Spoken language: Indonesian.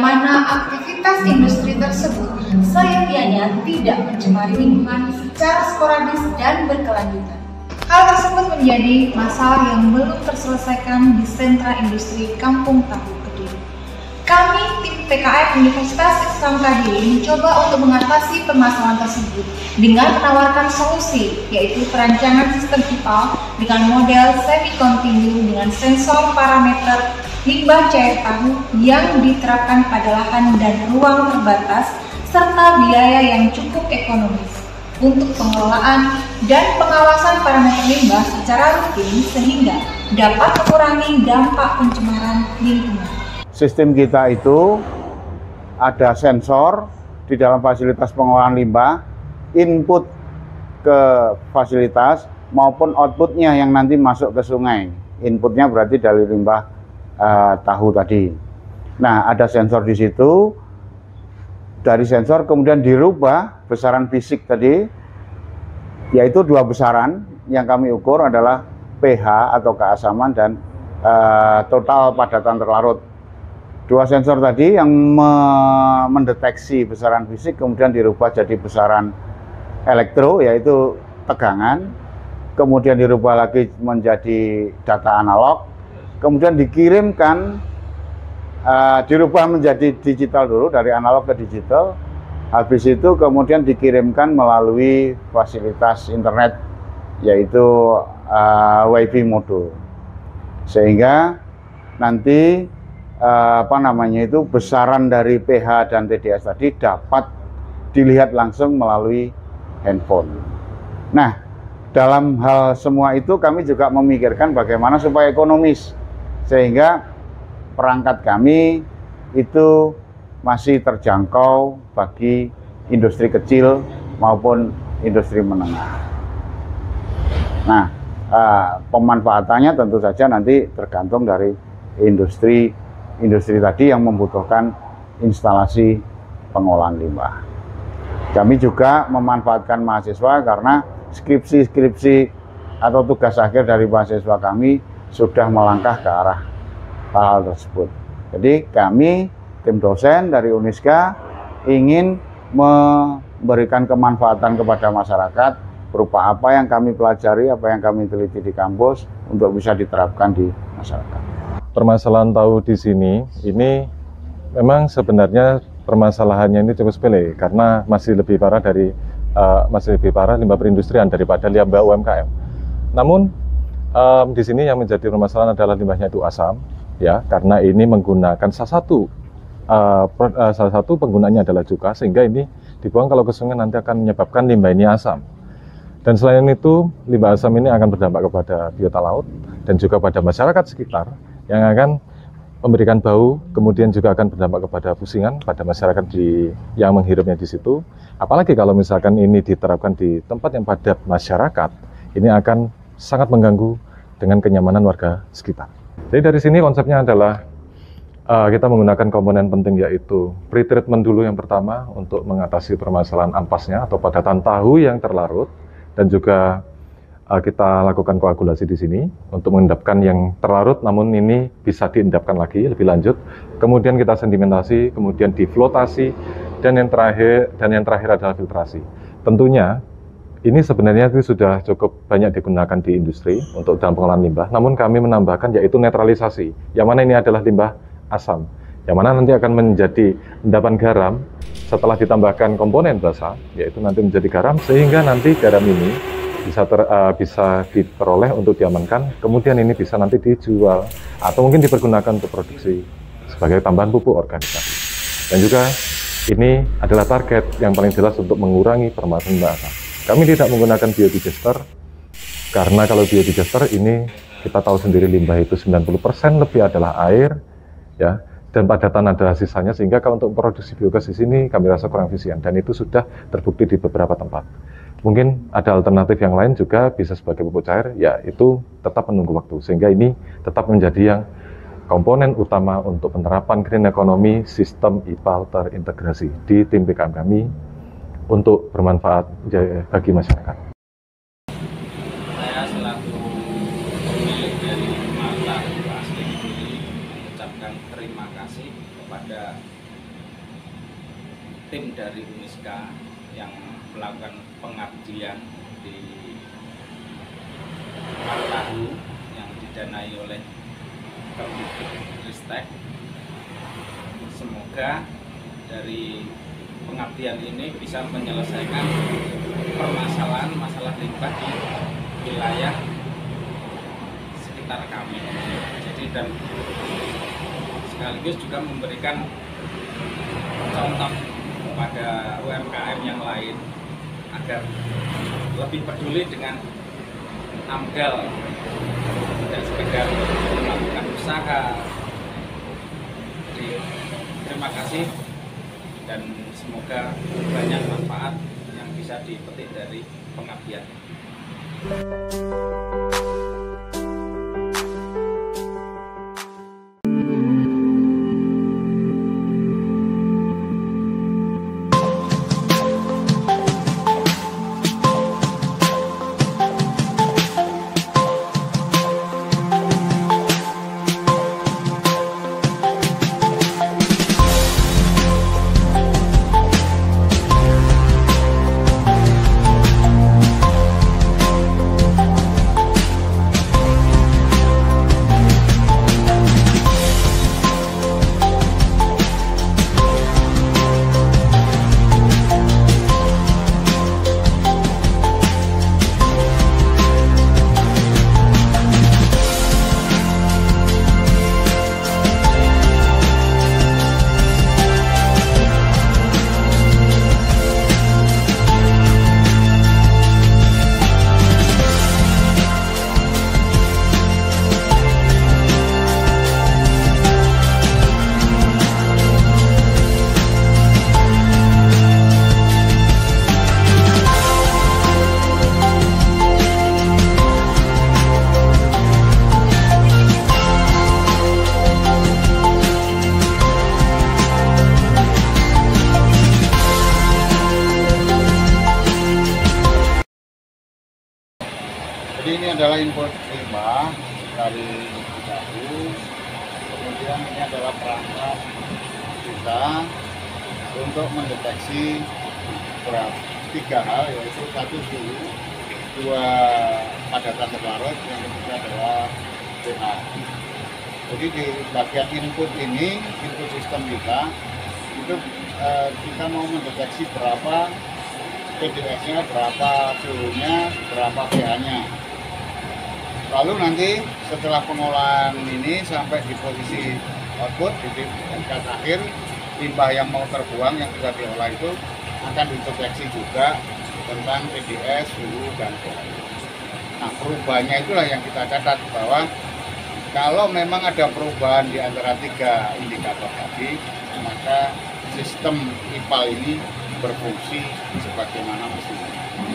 mana aktivitas industri tersebut seyogyanya tidak mencemari lingkungan secara sporadis dan berkelanjutan. Hal tersebut menjadi masalah yang belum terselesaikan di sentra industri Kampung Tahu Kediri. Kami, tim PKN Universitas Islam Kediri, mencoba untuk mengatasi permasalahan tersebut dengan menawarkan solusi, yaitu perancangan sistem IPAL dengan model semi-kontinu dengan sensor parameter limbah cair tahu yang diterapkan pada lahan dan ruang terbatas serta biaya yang cukup ekonomis untuk pengelolaan dan pengawasan parameter limbah secara rutin sehingga dapat mengurangi dampak pencemaran lingkungan. Sistem kita itu ada sensor di dalam fasilitas pengolahan limbah, input ke fasilitas maupun outputnya yang nanti masuk ke sungai. Inputnya berarti dari limbah tahu tadi. Nah, ada sensor di situ. Dari sensor kemudian dirubah besaran fisik tadi, yaitu dua besaran yang kami ukur adalah pH atau keasaman dan total padatan terlarut. Dua sensor tadi yang mendeteksi besaran fisik kemudian dirubah jadi besaran elektro, yaitu tegangan, kemudian dirubah lagi menjadi data analog, kemudian dikirimkan, dirubah menjadi digital dulu, dari analog ke digital. Habis itu kemudian dikirimkan melalui fasilitas internet, yaitu WiFi modul, sehingga nanti besaran dari pH dan TDS tadi dapat dilihat langsung melalui handphone. Nah, dalam hal semua itu kami juga memikirkan bagaimana supaya ekonomis, sehingga perangkat kami itu masih terjangkau bagi industri kecil maupun industri menengah. Nah, pemanfaatannya tentu saja nanti tergantung dari industri tadi yang membutuhkan instalasi pengolahan limbah. Kami juga memanfaatkan mahasiswa karena skripsi atau tugas akhir dari mahasiswa kami sudah melangkah ke arah hal tersebut. Jadi kami, tim dosen dari Uniska, ingin memberikan kemanfaatan kepada masyarakat berupa apa yang kami pelajari, apa yang kami teliti di kampus untuk bisa diterapkan di masyarakat. Permasalahan tahu di sini ini memang sebenarnya permasalahannya ini cukup sepele karena masih lebih parah limbah perindustrian daripada limbah UMKM. Namun di sini yang menjadi permasalahan adalah limbahnya itu asam, ya, karena ini menggunakan salah satu penggunaannya adalah cuka, sehingga ini dibuang kalau ke sungai nanti akan menyebabkan limbah ini asam. Dan selain itu, limbah asam ini akan berdampak kepada biota laut dan juga pada masyarakat sekitar yang akan memberikan bau, kemudian juga akan berdampak kepada pusingan pada masyarakat yang menghirupnya di situ. Apalagi kalau misalkan ini diterapkan di tempat yang padat masyarakat, ini akan sangat mengganggu dengan kenyamanan warga sekitar. Jadi dari sini konsepnya adalah kita menggunakan komponen penting, yaitu pre-treatment dulu yang pertama untuk mengatasi permasalahan ampasnya atau padatan tahu yang terlarut, dan juga kita lakukan koagulasi di sini untuk mengendapkan yang terlarut, namun ini bisa diendapkan lagi lebih lanjut. Kemudian kita sedimentasi, kemudian diflotasi, dan yang terakhir adalah filtrasi. Tentunya ini sebenarnya itu sudah cukup banyak digunakan di industri untuk dalam pengolahan limbah, namun kami menambahkan yaitu netralisasi, yang mana ini adalah limbah asam, yang mana nanti akan menjadi endapan garam setelah ditambahkan komponen basa, yaitu nanti menjadi garam, sehingga nanti garam ini bisa diperoleh untuk diamankan, kemudian ini bisa nanti dijual atau mungkin dipergunakan untuk produksi sebagai tambahan pupuk organisasi. Dan juga ini adalah target yang paling jelas untuk mengurangi permasalahan limbah asam. Kami tidak menggunakan biodigester karena kalau biodigester ini kita tahu sendiri limbah itu 90% lebih adalah air, ya, dan padatan ada sisanya, sehingga kalau untuk produksi biogas di sini kami rasa kurang efisien, dan itu sudah terbukti di beberapa tempat. Mungkin ada alternatif yang lain juga bisa sebagai pupuk cair, ya itu tetap menunggu waktu, sehingga ini tetap menjadi yang komponen utama untuk penerapan green economy sistem IPAL terintegrasi di tim PKM kami untuk bermanfaat bagi masyarakat. Saya selaku pemilik dari mata plastik ini mengucapkan terima kasih kepada tim dari Uniska yang melakukan pengabdian di Martahu yang didanai oleh Kemdikbudristek. Semoga dari pengabdian ini bisa menyelesaikan permasalahan masalah limbah di wilayah sekitar kami. Jadi dan sekaligus juga memberikan contoh kepada UMKM yang lain agar lebih peduli dengan AMDAL, tidak sekedar melakukan usaha. Jadi, terima kasih dan semoga banyak manfaat yang bisa dipetik dari pengabdian. Jadi ini adalah input limbah dari Cidahu. Kemudian ini adalah perangkat kita untuk mendeteksi tiga hal, yaitu satu suhu, dua padatan terlarut, yang ketiga adalah pH. Jadi di bagian input ini, input sistem kita itu kita mau mendeteksi berapa PDS-nya, berapa suhunya, berapa pH-nya. Lalu nanti setelah pengolahan ini sampai di posisi output di tingkat akhir, limbah yang mau terbuang yang sudah diolah itu akan dideteksi juga tentang PDS, suhu, dan pH. Nah, perubahannya itulah yang kita catat, bahwa kalau memang ada perubahan di antara tiga indikator tadi, maka sistem IPAL ini berfungsi sebagaimana mestinya.